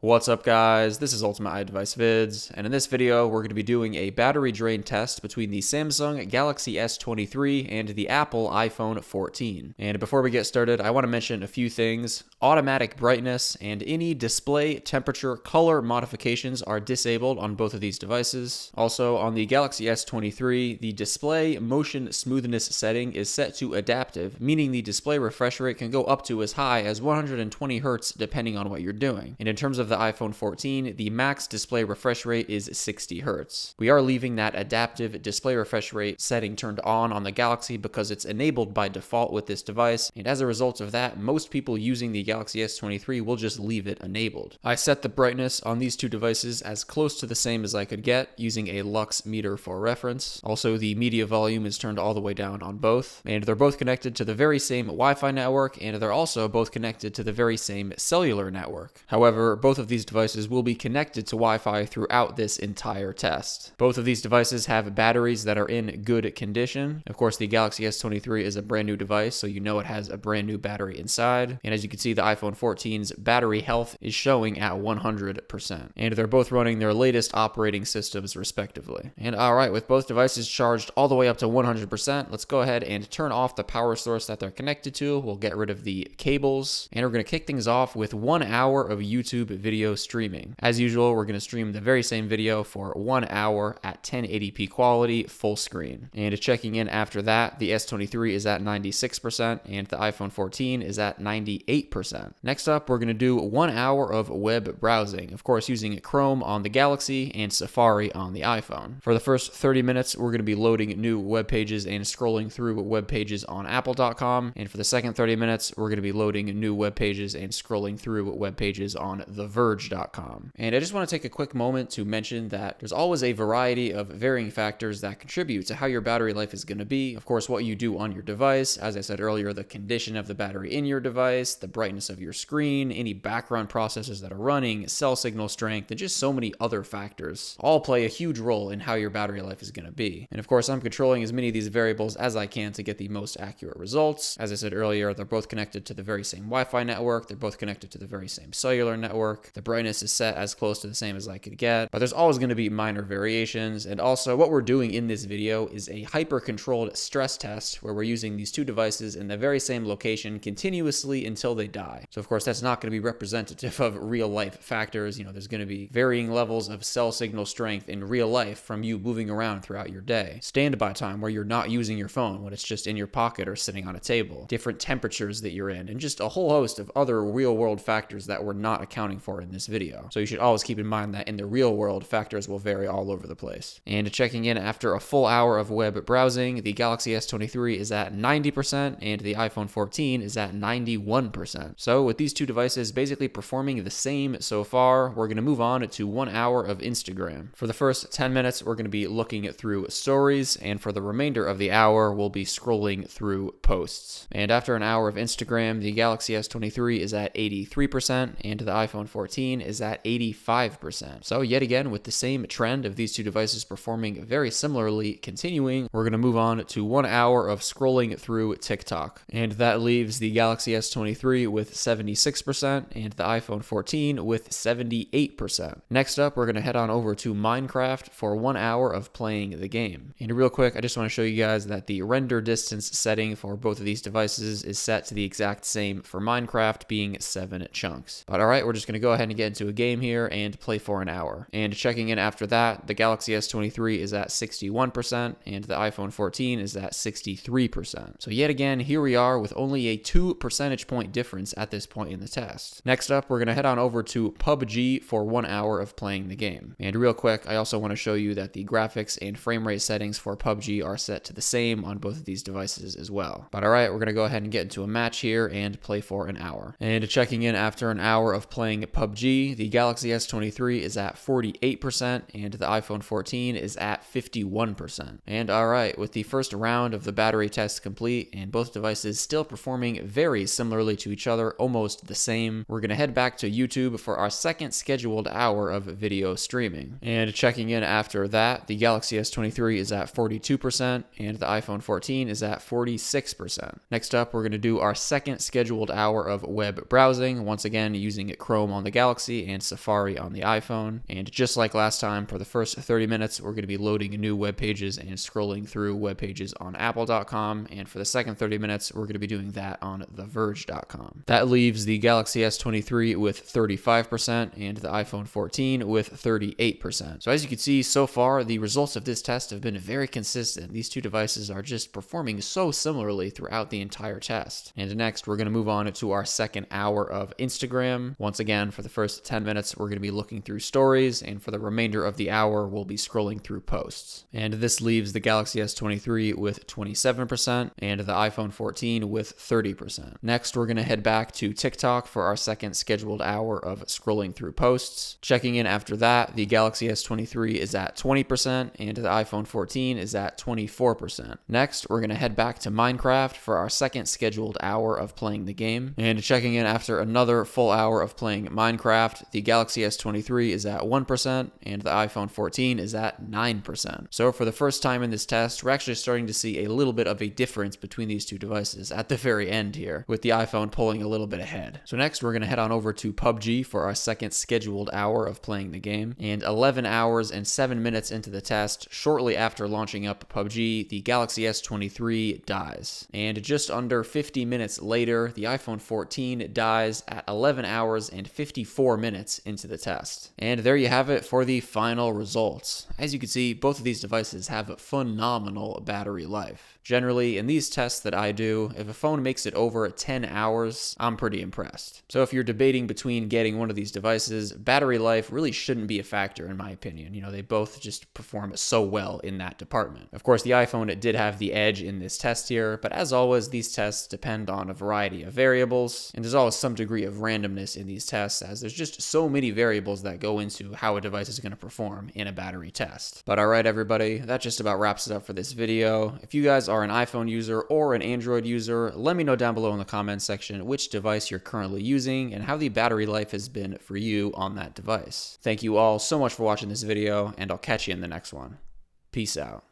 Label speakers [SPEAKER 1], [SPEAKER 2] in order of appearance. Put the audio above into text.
[SPEAKER 1] What's up guys, this is Ultimate iDevice Vids, and in this video we're going to be doing a battery drain test between the Samsung Galaxy S23 and the Apple iPhone 14. And before we get started, I want to mention a few things. Automatic brightness and any display temperature color modifications are disabled on both of these devices. Also, on the Galaxy S23, the display motion smoothness setting is set to adaptive, meaning the display refresh rate can go up to as high as 120 Hz depending on what you're doing. And in terms of the iPhone 14, the max display refresh rate is 60 Hz. We are leaving that adaptive display refresh rate setting turned on the Galaxy because it's enabled by default with this device, and as a result of that, most people using the Galaxy S23 will just leave it enabled. I set the brightness on these two devices as close to the same as I could get using a lux meter for reference. Also, the media volume is turned all the way down on both, and they're both connected to the very same Wi-Fi network, and they're also both connected to the very same cellular network. However, both of these devices will be connected to Wi-Fi throughout this entire test. Both of these devices have batteries that are in good condition. Of course, the Galaxy S23 is a brand new device, so you know it has a brand new battery inside. And as you can see, the iPhone 14's battery health is showing at 100%. And they're both running their latest operating systems respectively. And alright, with both devices charged all the way up to 100%, let's go ahead and turn off the power source that they're connected to. We'll get rid of the cables, and we're going to kick things off with 1 hour of YouTube video streaming. As usual, we're going to stream the very same video for 1 hour at 1080p quality, full screen. And checking in after that, the S23 is at 96% and the iPhone 14 is at 98%. Next up, we're going to do 1 hour of web browsing, of course using Chrome on the Galaxy and Safari on the iPhone. For the first 30 minutes, we're going to be loading new web pages and scrolling through web pages on apple.com, and for the second 30 minutes, we're going to be loading new web pages and scrolling through web pages on theverge.com. And I just want to take a quick moment to mention that there's always a variety of varying factors that contribute to how your battery life is going to be. Of course, what you do on your device, as I said earlier, the condition of the battery in your device, the brightness of your screen, any background processes that are running, cell signal strength, and just so many other factors all play a huge role in how your battery life is going to be. And of course, I'm controlling as many of these variables as I can to get the most accurate results. As I said earlier, they're both connected to the very same Wi-Fi network, they're both connected to the very same cellular network, the brightness is set as close to the same as I could get, but there's always going to be minor variations. And also, what we're doing in this video is a hyper-controlled stress test where we're using these two devices in the very same location continuously until they die. So of course, that's not going to be representative of real life factors. You know, there's going to be varying levels of cell signal strength in real life from you moving around throughout your day. Standby time where you're not using your phone, when it's just in your pocket or sitting on a table. Different temperatures that you're in, and just a whole host of other real world factors that we're not accounting for in this video. So you should always keep in mind that in the real world, factors will vary all over the place. And checking in after a full hour of web browsing, the Galaxy S23 is at 90% and the iPhone 14 is at 91%. So with these two devices basically performing the same so far, we're going to move on to 1 hour of Instagram. For the first 10 minutes, we're going to be looking through stories, and for the remainder of the hour, we'll be scrolling through posts. And after an hour of Instagram, the Galaxy S23 is at 83% and the iPhone 14 is at 85%. So yet again, with the same trend of these two devices performing very similarly continuing, we're going to move on to 1 hour of scrolling through TikTok. And that leaves the Galaxy S23 with 76% and the iPhone 14 with 78%. Next up, we're going to head on over to Minecraft for 1 hour of playing the game. And real quick, I just want to show you guys that the render distance setting for both of these devices is set to the exact same for Minecraft, being 7 chunks. But alright, we're just going to go ahead and get into a game here and play for an hour. And checking in after that, the Galaxy S23 is at 61% and the iPhone 14 is at 63%. So yet again, here we are with only a 2 percentage point difference at this point in the test. Next up, we're going to head on over to PUBG for 1 hour of playing the game. And real quick, I also want to show you that the graphics and frame rate settings for PUBG are set to the same on both of these devices as well. But alright, we're going to go ahead and get into a match here and play for an hour. And checking in after an hour of playing PUBG, the Galaxy S23 is at 48% and the iPhone 14 is at 51%. And alright, with the first round of the battery test complete and both devices still performing very similarly to each other, almost the same, we're going to head back to YouTube for our second scheduled hour of video streaming. And checking in after that, the Galaxy S23 is at 42% and the iPhone 14 is at 46%. Next up, we're going to do our second scheduled hour of web browsing, once again using Chrome on the the Galaxy and Safari on the iPhone. And just like last time, for the first 30 minutes, we're going to be loading new web pages and scrolling through web pages on apple.com. And for the second 30 minutes, we're going to be doing that on theverge.com. That leaves the Galaxy S23 with 35% and the iPhone 14 with 38%. So as you can see, so far, the results of this test have been very consistent. These two devices are just performing so similarly throughout the entire test. And next, we're going to move on to our second hour of Instagram. Once again, for the first 10 minutes, we're going to be looking through stories, and for the remainder of the hour, we'll be scrolling through posts. And this leaves the Galaxy S23 with 27% and the iPhone 14 with 30%. Next, we're going to head back to TikTok for our second scheduled hour of scrolling through posts. Checking in after that, the Galaxy S23 is at 20% and the iPhone 14 is at 24%. Next, we're going to head back to Minecraft for our second scheduled hour of playing the game. And checking in after another full hour of playing Minecraft, the Galaxy S23 is at 1% and the iPhone 14 is at 9%. So for the first time in this test, we're actually starting to see a little bit of a difference between these two devices at the very end here, with the iPhone pulling a little bit ahead. So next, we're going to head on over to PUBG for our second scheduled hour of playing the game. And 11 hours and 7 minutes into the test, shortly after launching up PUBG, the Galaxy S23 dies. And just under 50 minutes later, the iPhone 14 dies at 11 hours and 54 minutes into the test. And there you have it for the final results. As you can see, both of these devices have phenomenal battery life. Generally, in these tests that I do, if a phone makes it over 10 hours, I'm pretty impressed. So if you're debating between getting one of these devices, battery life really shouldn't be a factor in my opinion. You know, they both just perform so well in that department. Of course, the iPhone did have the edge in this test here, but as always, these tests depend on a variety of variables, and there's always some degree of randomness in these tests, as there's just so many variables that go into how a device is going to perform in a battery test. But alright everybody, that just about wraps it up for this video. If you guys are an iPhone user or an Android user, let me know down below in the comments section which device you're currently using and how the battery life has been for you on that device. Thank you all so much for watching this video, and I'll catch you in the next one. Peace out.